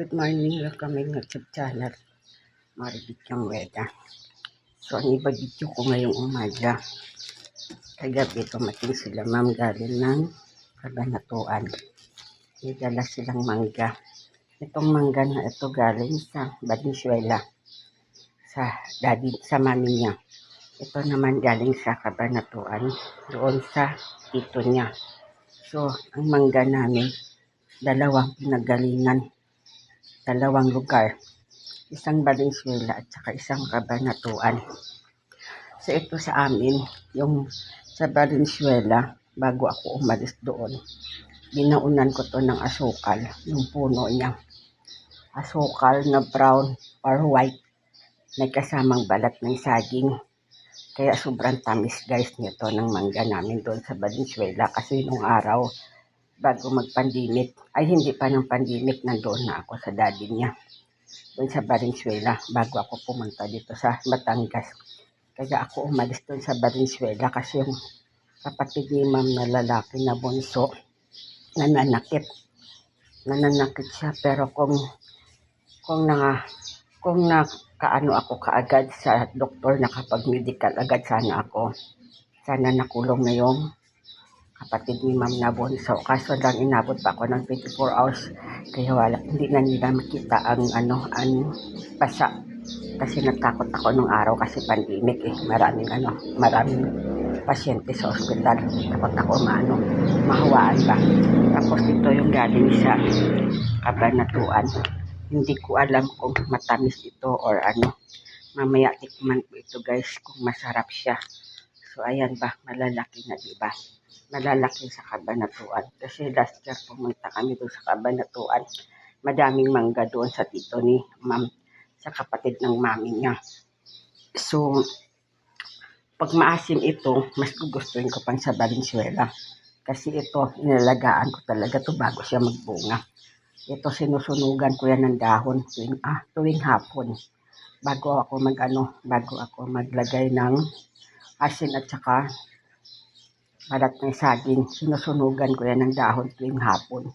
Good morning, welcome to YouTube channel, Maribityang Weda. So, ang ibabidyo ko ngayong umaga. Kagabi, tumating sila ma'am galing ng Kabanatuan. May dala silang mangga. Itong mangga na ito galing sa Valenzuela, sa mami niya. Ito naman galing sa Kabanatuan, doon sa tito niya. So, ang mangga namin, dalawang pinagalingan. Dalawang lugar, isang Valenzuela at saka isang Kabanatuan. So ito sa amin, yung sa Valenzuela, bago ako umalis doon, binaunan ko to ng asukal, yung puno niya. Asukal na brown or white, may kasamang balat ng saging. Kaya sobrang tamis guys nito ng mangga namin doon sa Valenzuela, kasi nung araw, bago mag-pandemic, ay hindi pa ng pandemic, nandoon na ako sa daddy niya doon sa Valenzuela bago ako pumunta dito sa Batangas. Kaya ako umalis doon sa Valenzuela kasi yung kapatid ni ma'am na lalaki na bunso, nananakit siya. Pero kung nakaano ako kaagad sa doktor, nakapag-medical agad sana nakulong na yung kapatid ni ma'am na bunso. Kaso lang inabot pa ako ng 24 hours. Kaya hindi na nila makita ang pasa. Kasi natakot ako nung araw kasi pandemic maraming pasyente sa ospital. Takot ako mahawaan ba. Tapos ito yung galing sa Kabanatuan. Hindi ko alam kung matamis ito or ano. Mamaya tikman ko ito guys kung masarap siya. So ayan ba, malalaki na diba? Malalaki sa Kabanatuan. Kasi last year pumunta kami doon sa Kabanatuan. Madaming mangga doon sa tito ni ma'am, sa kapatid ng mami niya. So, pag maasim ito, mas gugustuhin ko pang sa Valenzuela. Kasi ito, inalagaan ko talaga to bago siya magbunga. Ito, sinusunugan ko yan ng dahon tuwing hapon. Bago ako maglagay ng asin at saka balat ng saging, sinusunugan ko yan ng dahon tuwing hapon.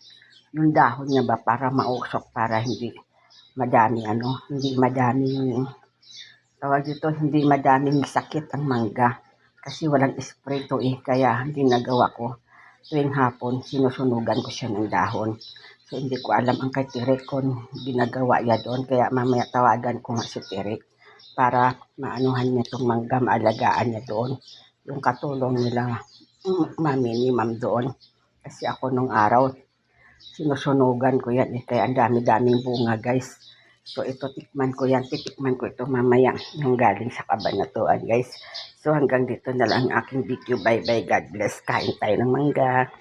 Yung dahon niya ba para mausok, para hindi madaming sakit ang mangga. Kasi walang spray to kaya hindi nagawa ko. Tuwing hapon, sinusunugan ko siya ng dahon. So hindi ko alam ang kay Tere kung ginagawa niya doon. Kaya mamaya tawagan ko nga si Tere para maanuhan niya itong mangga, maalagaan niya doon. Yung katulong nila, mami ni ma'am doon. Kasi ako nung araw, sinusunugan ko yan kaya ang dami-daming bunga guys. So ito titikman ko ito mamaya yung galing sa Kabanatuan guys. So hanggang dito na lang ang aking video. Bye bye, God bless, kain tayo ng mangga.